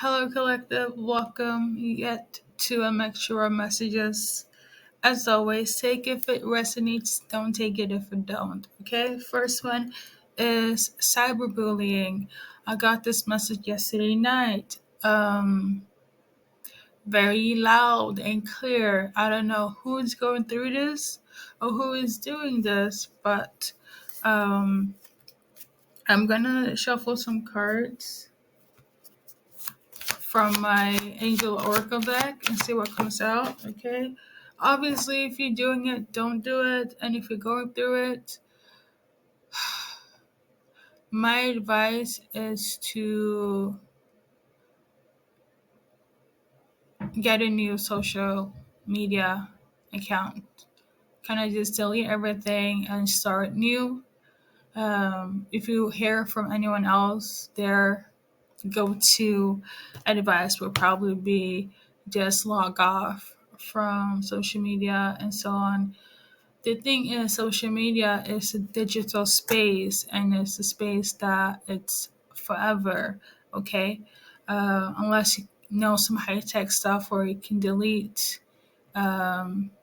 Hello, Collective. Welcome yet to a mixture of messages. As always, take if it resonates, don't take it if it don't. Okay, first one is cyberbullying. I got this message yesterday night. Very loud and clear. I don't know who's going through this or who is doing this, but um, I'm gonna shuffle some cards from my Angel Oracle deck and see what comes out, okay? Obviously, if you're doing it, don't do it. And if you're going through it, my advice is to get a new social media account. Kind of just delete everything and start new. If you hear from anyone else, their go to advice would probably be just log off from social media and so on. The thing is, social media is a digital space and it's a space that it's forever, okay? Unless you know some high tech stuff where you can delete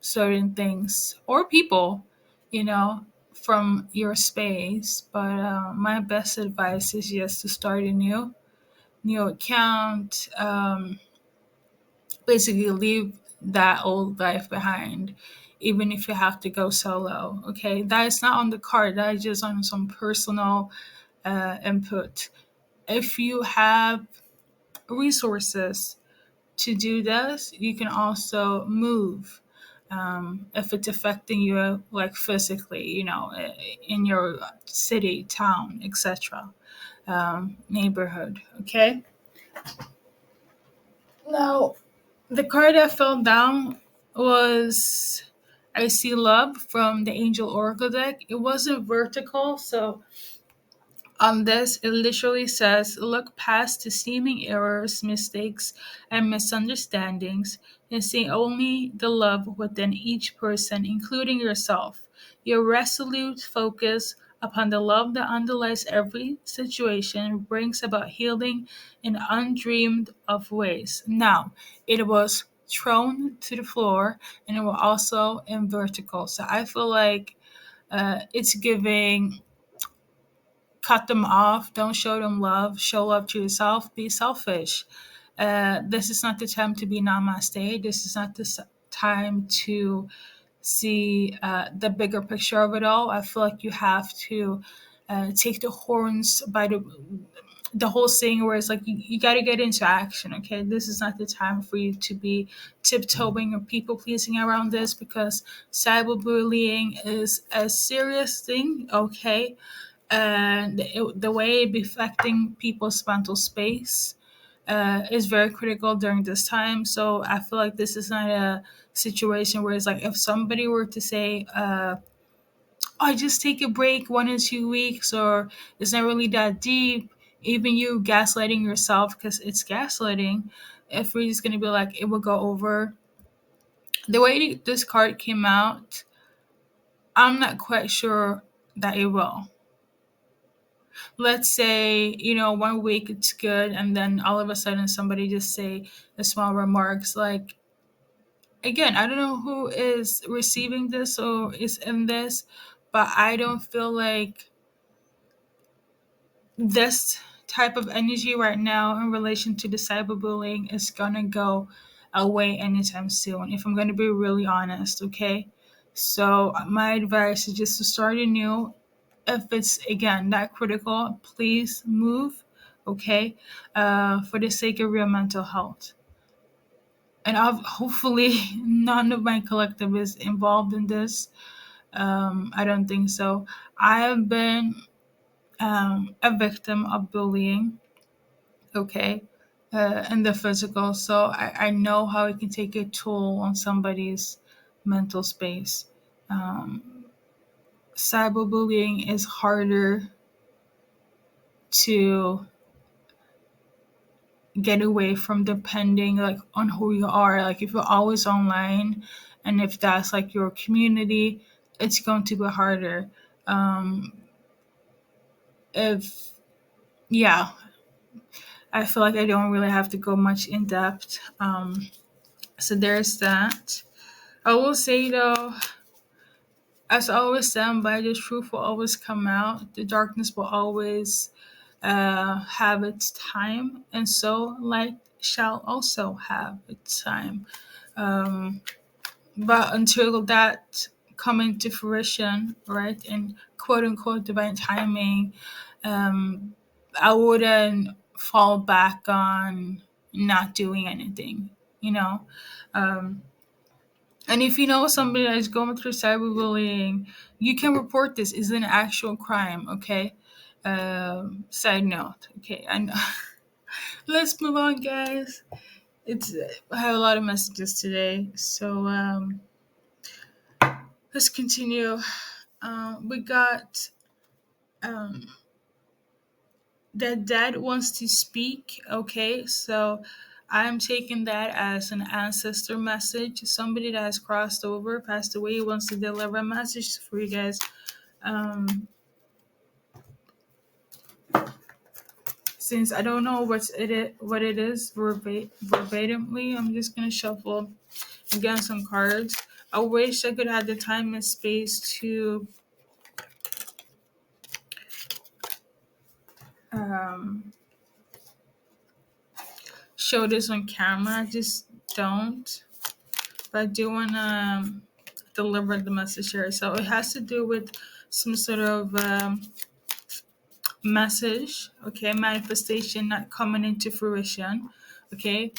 certain things or people, you know, from your space. But my best advice is just to start a new account. Basically leave that old life behind, even if you have to go solo. Okay, that is not on the card, that is just on some personal input. If you have resources to do this, you can also move. If it's affecting you like physically, you know, in your city, town, etc., neighborhood. Okay, now the card that fell down was I See Love from the Angel Oracle deck. It wasn't vertical, so on this it literally says look past the seeming errors, mistakes, and misunderstandings and see only the love within each person, including yourself. Your resolute focus upon the love that underlies every situation brings about healing in undreamed of ways. Now, it was thrown to the floor and it was also in vertical. So I feel like it's giving cut them off, don't show them love, show love to yourself, be selfish. This is not the time to be namaste. This is not the time to see the bigger picture of it all. I feel like you have to take the horns by the whole thing where it's like you got to get into action. Okay, this is not the time for you to be tiptoeing or people pleasing around this, because cyberbullying is a serious thing. Okay, and the way it be affecting people's mental space is very critical during this time. So I feel like this is not a situation where it's like if somebody were to say, "I just take a break 1 or 2 weeks," or "It's not really that deep." Even you gaslighting yourself, because it's gaslighting. If we're just gonna be like, it will go over. The way this card came out, I'm not quite sure that it will. Let's say, 1 week it's good, and then all of a sudden somebody just say a small remarks like, again, I don't know who is receiving this or is in this, but I don't feel like this type of energy right now in relation to the cyberbullying is gonna go away anytime soon, if I'm gonna be really honest. Okay, so my advice is just to start anew. If it's again that critical, please move. Okay, for the sake of your mental health. And hopefully none of my collective is involved in this. I don't think so. I have been a victim of bullying. Okay, in the physical, so I know how it can take a toll on somebody's mental space. Cyberbullying is harder to get away from, depending like on who you are. Like if you're always online and if that's like your community, it's going to be harder. If Yeah, I feel like I don't really have to go much in depth. So there's that. I will say though, as I always stand by, the truth will always come out. The darkness will always have its time, and so light shall also have its time. Um, but until that come into fruition, right, and quote unquote divine timing, um, I wouldn't fall back on not doing anything, you know. Um, and if you know somebody that is going through cyberbullying, you can report this. It's an actual crime, okay? Side note, okay? And let's move on, guys. It's I have a lot of messages today, so let's continue. We got um, the dad wants to speak. Okay, so I'm taking that as an ancestor message. Somebody that has crossed over, passed away, wants to deliver a message for you guys. Um, since I don't know what it is verbatimly, I'm just gonna shuffle again some cards. I wish I could have the time and space to um, show this on camera. I just don't. But I do want to deliver the message here. So it has to do with some sort of message, okay, manifestation not coming into fruition, okay.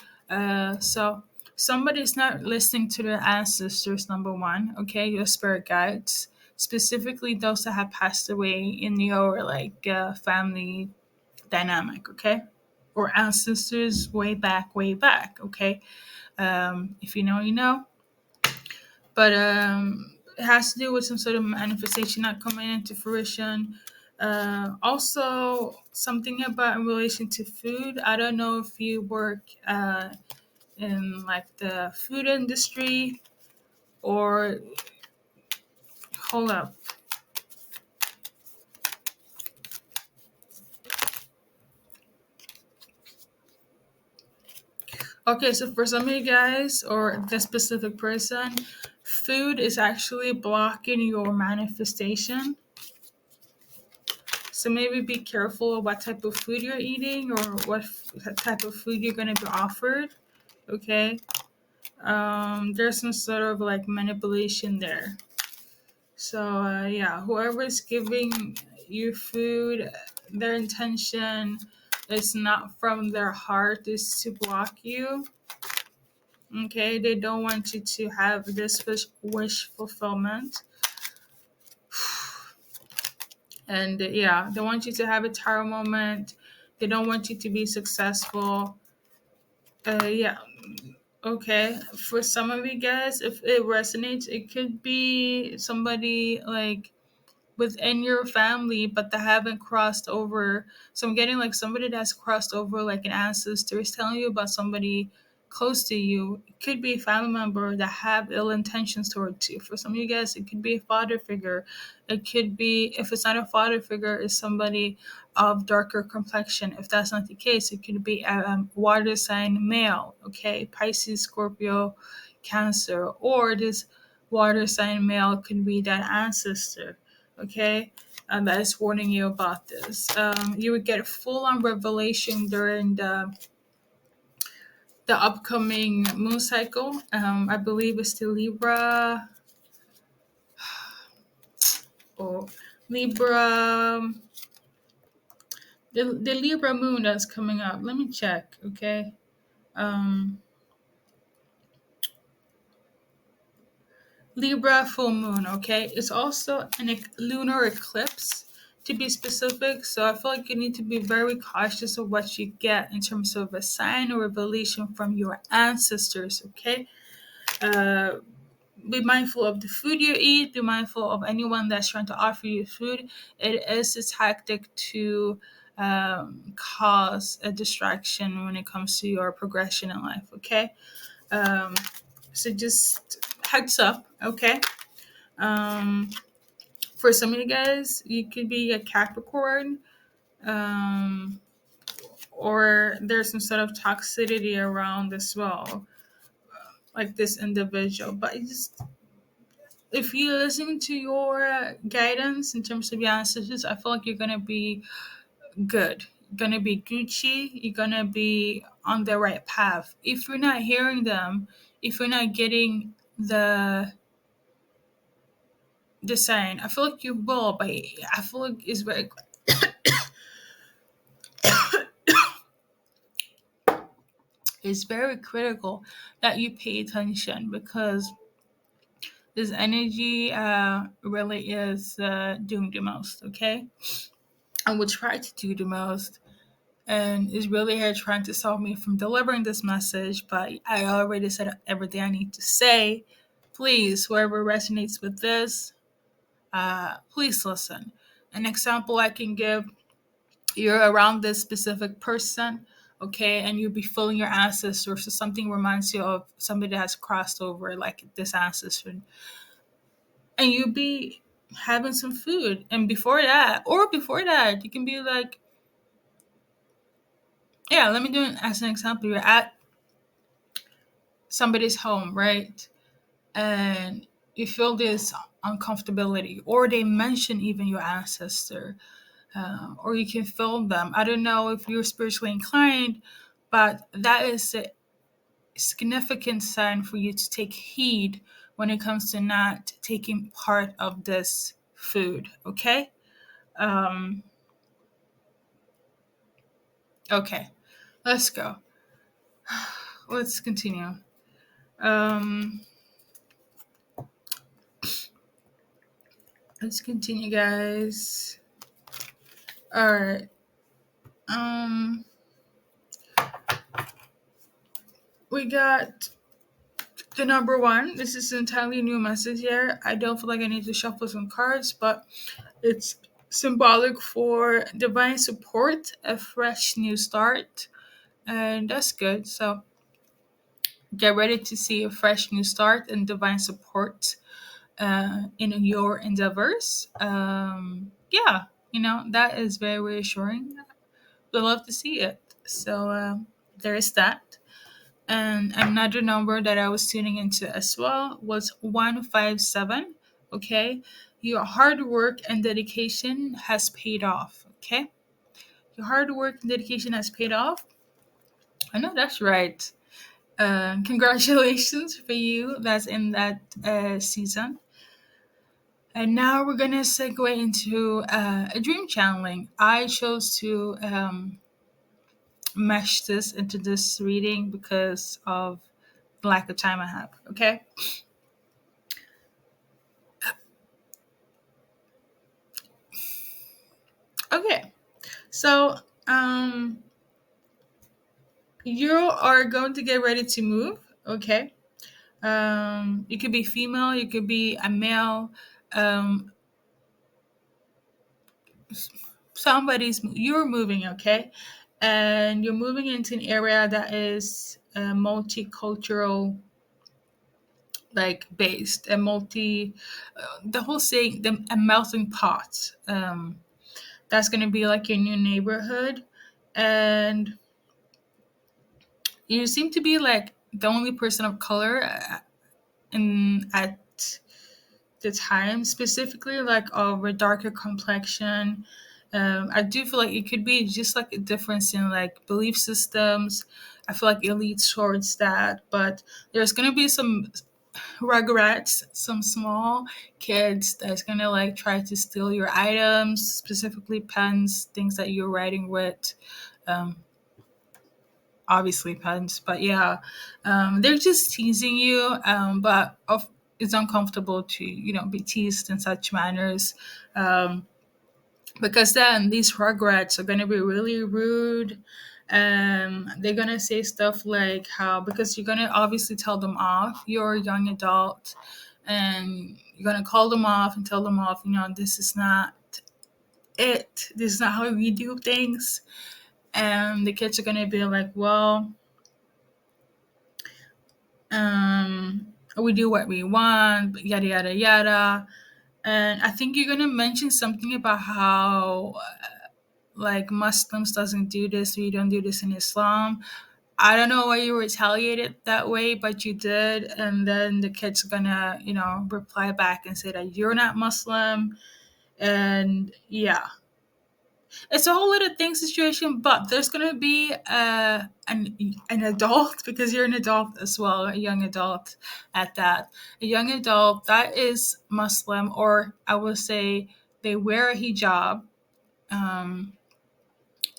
So somebody's not listening to their ancestors, number one, okay, your spirit guides, specifically those that have passed away in your like family dynamic, okay, or ancestors way back, okay. If you know, you know. But it has to do with some sort of manifestation not coming into fruition. Also, something about in relation to food. I don't know if you work in like the food industry or hold up. Okay, so for some of you guys or the specific person, food is actually blocking your manifestation. So maybe be careful of what type of food you're eating or type of food you're going to be offered. Okay. There's some sort of like manipulation there. So yeah, whoever is giving you food, their intention is not from their heart, is to block you. Okay, they don't want you to have this wish fulfillment. And yeah, they want you to have a tower moment. They don't want you to be successful. Yeah, okay. For some of you guys, if it resonates, it could be somebody like within your family, but they haven't crossed over. So I'm getting like somebody that's crossed over, like an ancestor is telling you about somebody close to you. It could be a family member that have ill intentions towards you. For some of you guys, it could be a father figure. It could be, if it's not a father figure, it's somebody of darker complexion. If that's not the case, it could be a water sign male. Okay, Pisces, Scorpio, Cancer, or this water sign male could be that ancestor, okay, that is warning you about this. You would get full on revelation during the upcoming moon cycle. I believe it's the Libra or Libra, the Libra moon that's coming up. Let me check, okay. Um, Libra full moon, okay? It's also an lunar eclipse to be specific. So I feel like you need to be very cautious of what you get in terms of a sign or revelation from your ancestors, okay? Uh, be mindful of the food you eat, be mindful of anyone that's trying to offer you food. It is a tactic to cause a distraction when it comes to your progression in life, okay? Um, so just heads up, okay? Um, for some of you guys, you could be a Capricorn, um, or there's some sort of toxicity around as well, like this individual. But if you listen to your guidance in terms of your ancestors, I feel like you're gonna be good. You're gonna be Gucci. You're gonna be on the right path. If you're not hearing them, if you're not getting the sign, I feel like you will. But I feel like it's very critical that you pay attention, because this energy really is doing the most. Okay, I will try to do the most, and is really here trying to stop me from delivering this message. But I already said everything I need to say. Please, whoever resonates with this, please listen. An example I can give: you're around this specific person, okay, and you'll be feeling your ancestors, so something reminds you of somebody that has crossed over, like this ancestor, and you'll be having some food, and before that, you can be like, yeah, let me do it as an example. You're at somebody's home, right? And you feel this uncomfortability, or they mention even your ancestor, or you can feel them. I don't know if you're spiritually inclined, but that is a significant sign for you to take heed when it comes to not taking part of this food. Okay. Um, okay. Let's go. Let's continue. Um, let's continue, guys. All right. Um, we got the number one. This is an entirely new message here. I don't feel like I need to shuffle some cards, but it's symbolic for divine support, a fresh new start, and that's good. So get ready to see a fresh new start and divine support in your endeavors. Yeah, that is very reassuring. We love to see it. So there is that. And another number that I was tuning into as well was 157. Okay. Your hard work and dedication has paid off. Okay. Your hard work and dedication has paid off. I know that's right. Congratulations for you that's in that season. And now we're going to segue into a dream channeling. I chose to mesh this into this reading because of the lack of time I have. Okay. Okay. So, you are going to get ready to move. Okay. You could be female, you could be a male. Um, you're moving, okay, and you're moving into an area that is multicultural, like based, and the whole saying, a melting pot. That's gonna be like your new neighborhood, and you seem to be like the only person of color in at the time, specifically like of a darker complexion. I do feel like it could be just like a difference in like belief systems. I feel like it leads towards that, but there's gonna be some rugrats, some small kids that's gonna like try to steal your items, specifically pens, things that you're writing with. Um, Obviously pens, but yeah, they're just teasing you. It's uncomfortable to be teased in such manners, um, because then these rugrats are gonna be really rude. They're gonna say stuff like how, because you're gonna obviously tell them off. You're a young adult, and you're gonna call them off and tell them off. This is not it. This is not how we do things. And the kids are gonna be like, well, we do what we want, yada yada yada. And I think you're gonna mention something about how like Muslims doesn't do this, we don't do this in Islam. I don't know why you retaliated that way, but you did. And then the kid's gonna, reply back and say that you're not Muslim. And yeah, it's a whole little thing situation, but there's gonna be an adult because you're an adult as well, a young adult at that. A young adult that is Muslim, or I would say they wear a hijab, um,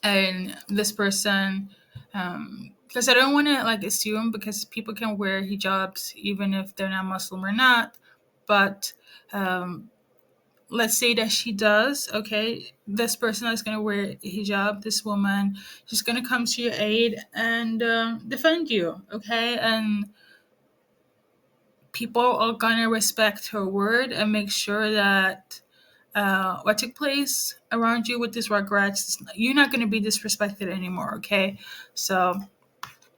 and this person, because I don't want to like assume because people can wear hijabs even if they're not Muslim or not, but um, let's say that she does. Okay, this person that's going to wear a hijab, this woman, she's going to come to your aid and defend you. Okay, and people are going to respect her word and make sure that what took place around you with this regrets, you're not going to be disrespected anymore. Okay, so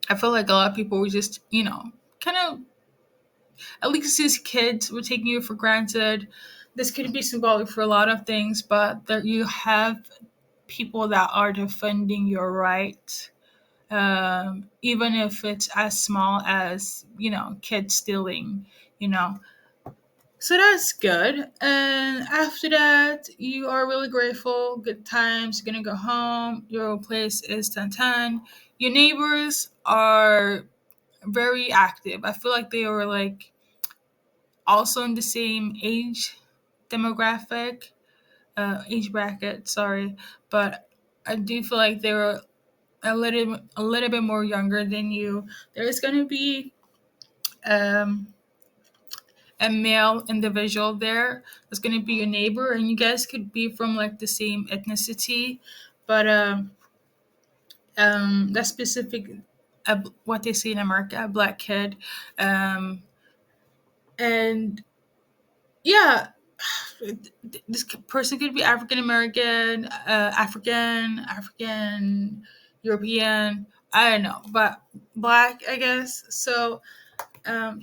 I feel like a lot of people were just, kind of, at least as kids, were taking you for granted. This could be symbolic for a lot of things, but that you have people that are defending your right, even if it's as small as, kids stealing, you know. So that's good. And after that, you are really grateful. Good times. You're gonna go home. Your place is 10-10. Your neighbors are very active. I feel like they were like also in the same age bracket. Sorry, but I do feel like they were a little bit more younger than you. There is gonna be um a male individual there that's going to be your neighbor, and you guys could be from like the same ethnicity, but that specific, what they say in America, a black kid, um and yeah, this person could be African American, African European, I don't know, but black, I guess. So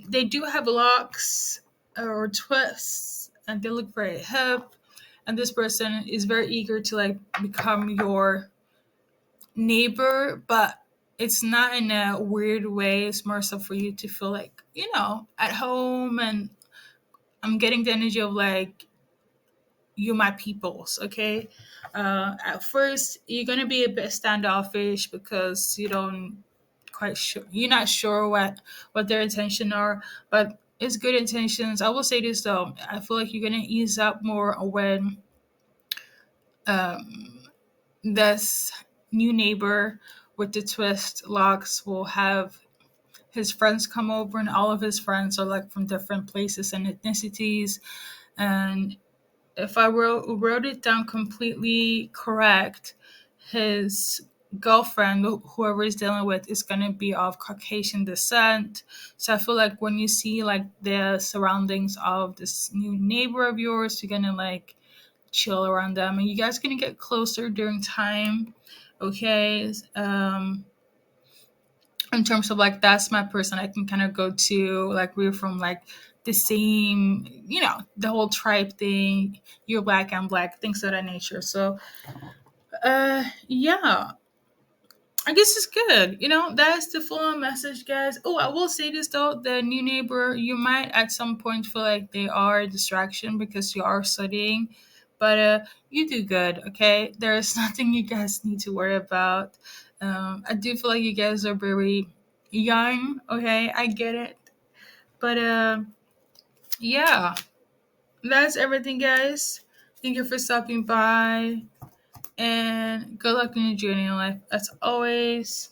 they do have locks or twists, and they look very hip. And this person is very eager to like become your neighbor, but it's not in a weird way. It's more so for you to feel like, at home. And I'm getting the energy of like, you my peoples, okay? At first, you're gonna be a bit standoffish because you're not sure what their intention are, but it's good intentions. I will say this though, I feel like you're gonna ease up more when um, this new neighbor with the twist locks will have his friends come over, and all of his friends are like from different places and ethnicities. And if I wrote it down completely correct, his girlfriend, whoever he's dealing with, is gonna be of Caucasian descent. So I feel like when you see like the surroundings of this new neighbor of yours, you're gonna like chill around them, and you guys gonna get closer during time. Okay. In terms of like that's my person I can kind of go to, like we're from like the same, the whole tribe thing, you're black, I'm black, things of that nature. So yeah, I guess it's good. That's the full on message, guys. Oh, I will say this though, the new neighbor, you might at some point feel like they are a distraction because you are studying, but you do good, okay? There's nothing you guys need to worry about. I do feel like you guys are very young, okay? I get it. But yeah, that's everything, guys. Thank you for stopping by, and good luck in your journey in life as always.